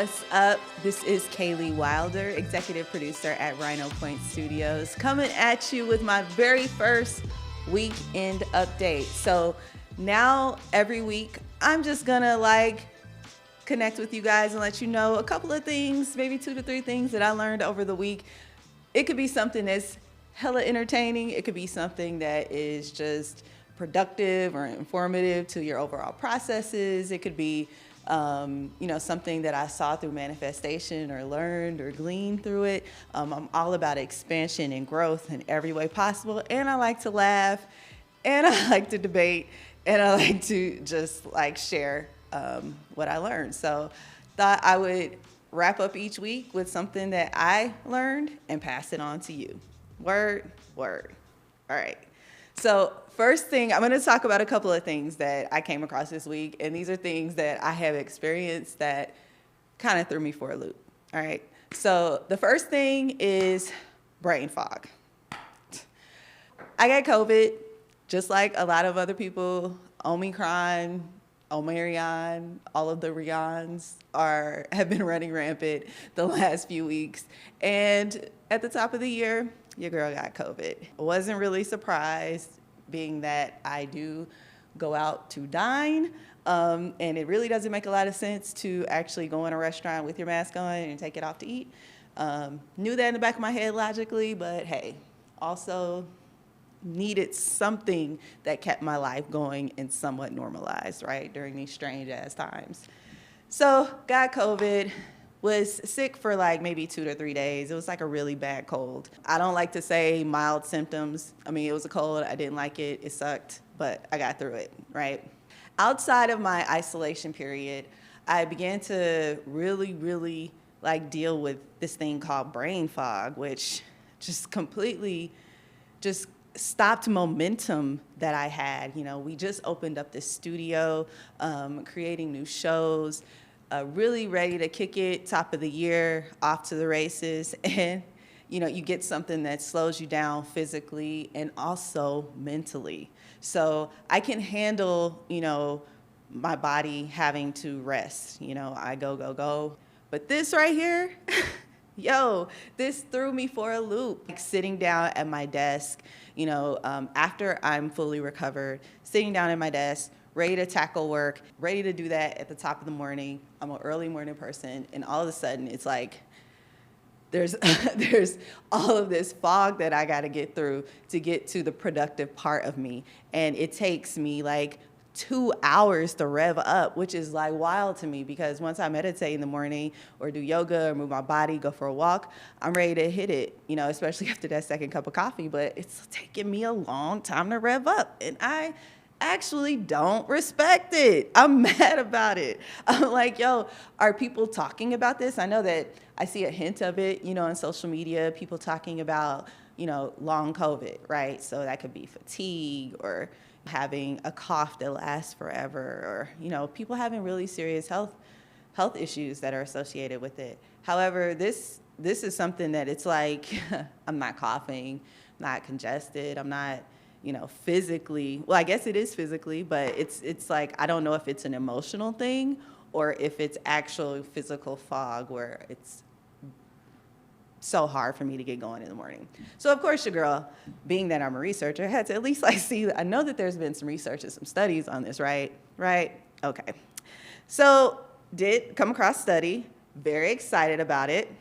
What's up? This is Kaylee Wilder, executive producer at Rhino Point Studios, coming at you with my very first weekend update. So now every week, I'm just gonna connect with you guys and let you know a couple of things, maybe 2 to 3 things that I learned over the week. It could be something that's hella entertaining. It could be something that is just productive or informative to your overall processes. It could be something that I saw through manifestation or learned or gleaned through it. I'm all about expansion and growth in every way possible. And I like to laugh, and I like to debate, and I like to just share what I learned. So thought I would wrap up each week with something that I learned and pass it on to you. Word. All right. So first thing, I'm going to talk about a couple of things that I came across this week, and these are things that I have experienced that kind of threw me for a loop. All right. So the first thing is brain fog. I got COVID, just like a lot of other people. Omicron, Omarion, all of the Rions have been running rampant the last few weeks. And at the top of the year, your girl got COVID. I wasn't really surprised, being that I do go out to dine, and it really doesn't make a lot of sense to actually go in a restaurant with your mask on and take it off to eat. Knew that in the back of my head logically, but hey, also needed something that kept my life going and somewhat normalized, right, during these strange ass times. So got COVID. Was sick for maybe 2 to 3 days. It was a really bad cold. I don't like to say mild symptoms. I mean, it was a cold. I didn't like it. It sucked, but I got through it, right? Outside of my isolation period, I began to really deal with this thing called brain fog, which just completely stopped momentum that I had. We just opened up this studio, creating new shows, really ready to kick it, top of the year, off to the races. And, you get something that slows you down physically and also mentally. So I can handle, my body having to rest. I go. But this right here, this threw me for a loop. Sitting down at my desk, after I'm fully recovered, sitting down at my desk, ready to tackle work, ready to do that at the top of the morning. I'm an early morning person, and all of a sudden it's there's all of this fog that I got to get through to get to the productive part of me. And it takes me 2 hours to rev up, which is wild to me, because once I meditate in the morning or do yoga or move my body, go for a walk, I'm ready to hit it, especially after that second cup of coffee. But it's taking me a long time to rev up, and I actually don't respect it. I'm mad about it. I'm are people talking about this? I know that I see a hint of it, on social media, people talking about, long COVID, right? So that could be fatigue or having a cough that lasts forever, or, people having really serious health issues that are associated with it. However, this is something that it's I'm not coughing, not congested, I'm not, physically, well, I guess it is physically, but it's I don't know if it's an emotional thing or if it's actual physical fog where it's so hard for me to get going in the morning. So of course your girl, being that I'm a researcher, had to at least see, I know that there's been some research and some studies on this, right? Okay. So did come across a study, very excited about it.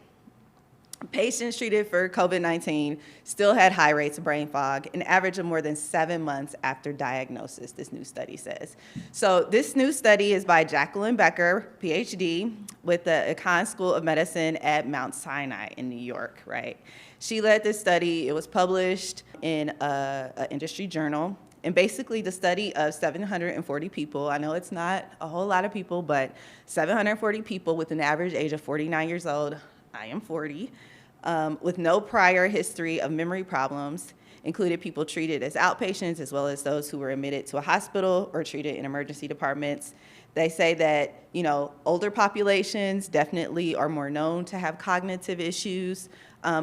Patients treated for COVID-19 still had high rates of brain fog, an average of more than 7 months after diagnosis, this new study says. So this new study is by Jacqueline Becker, PhD, with the Icahn School of Medicine at Mount Sinai in New York, right? She led this study. It was published in an industry journal. And basically the study of 740 people, I know it's not a whole lot of people, but 740 people with an average age of 49 years old, I am 40, with no prior history of memory problems, included people treated as outpatients as well as those who were admitted to a hospital or treated in emergency departments. They say that, older populations definitely are more known to have cognitive issues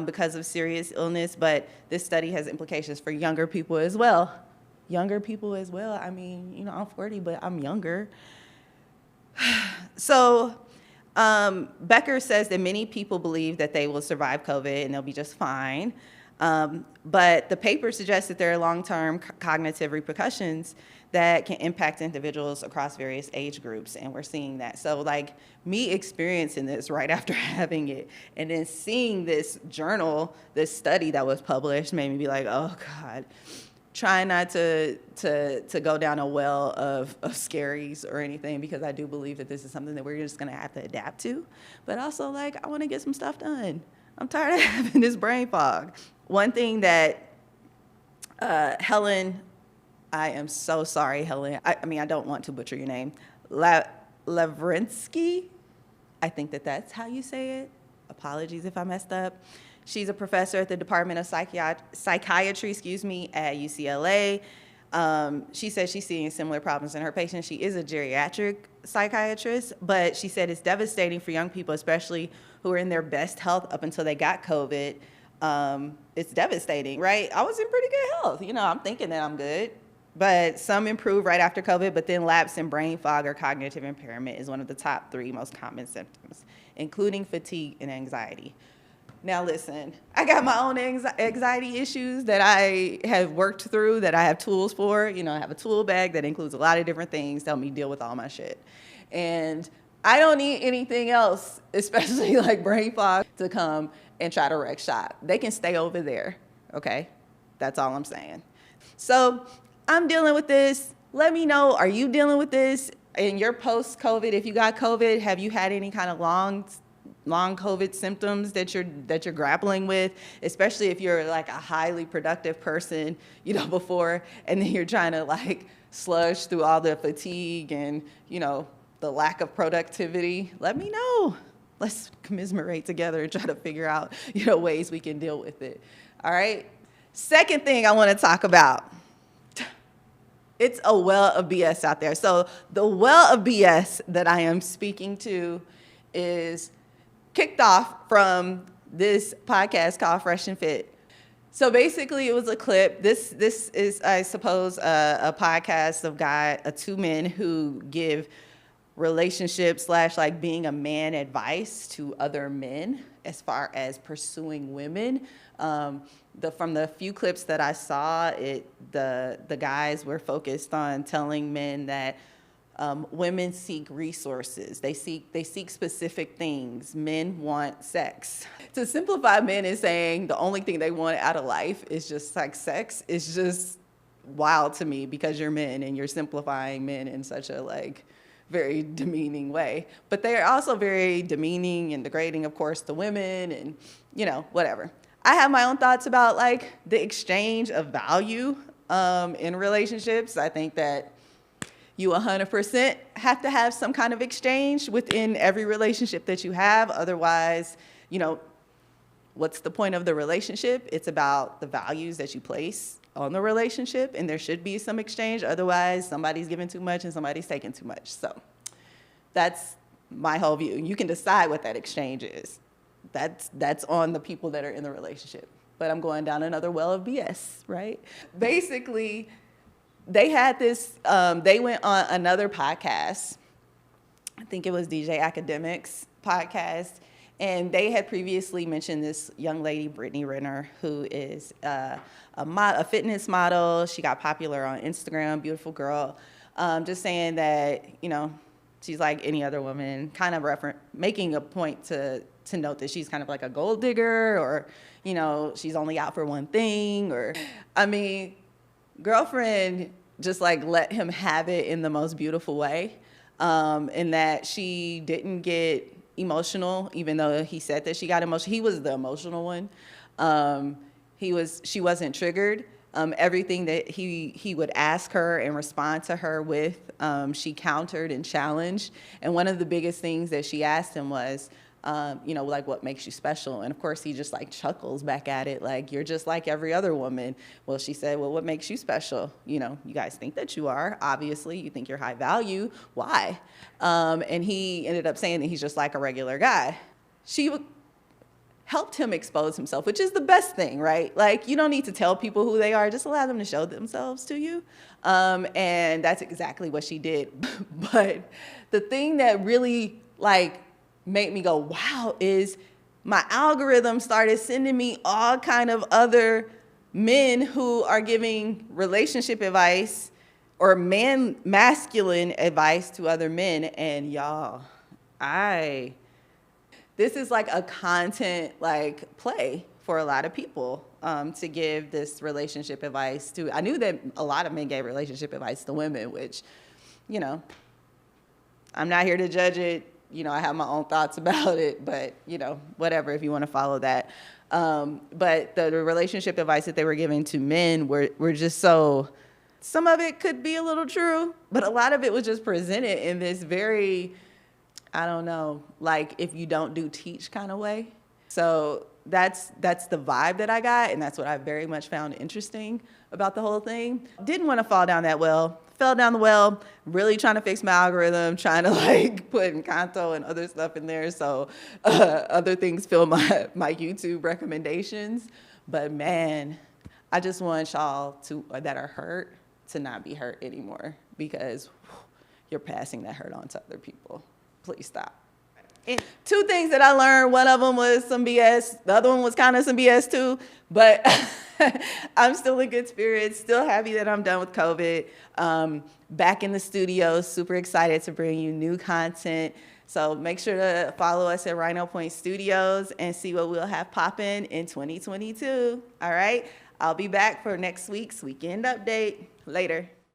because of serious illness, but this study has implications for younger people as well. I mean, I'm 40, but I'm younger. So Becker says that many people believe that they will survive COVID and they'll be just fine. But the paper suggests that there are long-term cognitive repercussions that can impact individuals across various age groups, and we're seeing that. So like me experiencing this right after having it, and then seeing this journal, this study that was published, made me be like, oh God. Trying not to go down a well of scaries or anything, because I do believe that this is something that we're just gonna have to adapt to. But also, like, I wanna get some stuff done. I'm tired of having this brain fog. One thing that Helen, I am so sorry, Helen. I mean, I don't want to butcher your name. Lavrinsky, I think that that's how you say it. Apologies if I messed up. She's a professor at the Department of Psychiatry, at UCLA. She says she's seeing similar problems in her patients. She is a geriatric psychiatrist, but she said it's devastating for young people, especially who are in their best health up until they got COVID. It's devastating, right? I was in pretty good health. You know, I'm thinking that I'm good. But some improve right after COVID, but then lapse in brain fog or cognitive impairment is one of the top 3 most common symptoms, including fatigue and anxiety. Now listen, I got my own anxiety issues that I have worked through, that I have tools for. You know, I have a tool bag that includes a lot of different things to help me deal with all my shit. And I don't need anything else, especially like brain fog, to come and try to wreck shop. They can stay over there, okay? That's all I'm saying. So I'm dealing with this. Let me know, are you dealing with this in your post-COVID? If you got COVID, have you had any kind of long COVID symptoms that you're grappling with, especially if you're like a highly productive person, you know, before, and then you're trying to like sludge through all the fatigue and, you know, the lack of productivity? Let me know. Let's commiserate together and try to figure out, you know, ways we can deal with it. All right. Second thing I want to talk about. It's a well of BS out there. So the well of BS that I am speaking to is kicked off from this podcast called Fresh and Fit. So basically it was a clip. This is, I suppose, a podcast of 2 men who give relationship / like being a man advice to other men as far as pursuing women. From the few clips that I saw, the guys were focused on telling men that women seek resources. They seek specific things. Men want sex. To simplify men is saying the only thing they want out of life is just like sex is just wild to me, because you're men and you're simplifying men in such a like very demeaning way. But they are also very demeaning and degrading, of course, to women and, you know, whatever. I have my own thoughts about like the exchange of value in relationships. I think that you 100% have to have some kind of exchange within every relationship that you have. Otherwise, you know, what's the point of the relationship? It's about the values that you place on the relationship, and there should be some exchange. Otherwise, somebody's giving too much and somebody's taking too much. So that's my whole view. You can decide what that exchange is. That's on the people that are in the relationship. But I'm going down another well of BS, right? Basically, they had this, they went on another podcast. I think it was DJ Academics podcast. And they had previously mentioned this young lady, Brittany Renner, who is a fitness model. She got popular on Instagram, beautiful girl. Just saying that, you know, she's like any other woman, kind of making a point to note that she's kind of like a gold digger, or, you know, she's only out for one thing, or, I mean, girlfriend just like let him have it in the most beautiful way, in that she didn't get emotional, even though he said that she got emotional. He was the emotional one. She wasn't triggered. Everything that he would ask her and respond to her with, she countered and challenged. And one of the biggest things that she asked him was, you know, like, what makes you special? And of course, he just like chuckles back at it, like, you're just like every other woman. Well, she said, well, what makes you special? You know, you guys think that you are, obviously. You think you're high value. Why? And he ended up saying that he's just like a regular guy. She helped him expose himself, which is the best thing, right? Like, you don't need to tell people who they are, just allow them to show themselves to you. And that's exactly what she did. But the thing that really like made me go, wow, is my algorithm started sending me all kind of other men who are giving relationship advice or masculine advice to other men. And y'all, this is like a content like play for a lot of people to give this relationship advice to. I knew that a lot of men gave relationship advice to women, which, you know, I'm not here to judge it. You know, I have my own thoughts about it, but, you know, whatever, if you want to follow that. But the relationship advice that they were giving to men were just so, some of it could be a little true, but a lot of it was just presented in this very, I don't know, like if you don't do teach kind of way. So that's the vibe that I got, and that's what I very much found interesting about the whole thing. Didn't want to fall down that well. Fell down the well, really trying to fix my algorithm, trying to like put Encanto and other stuff in there so other things fill my YouTube recommendations. But man, I just want y'all that are hurt to not be hurt anymore, because you're passing that hurt on to other people. Please stop. And 2 things that I learned, one of them was some BS. The other one was kind of some BS too, but I'm still in good spirits, still happy that I'm done with COVID. Back in the studio, super excited to bring you new content. So make sure to follow us at Rhino Point Studios and see what we'll have popping in 2022. All right, I'll be back for next week's weekend update. Later.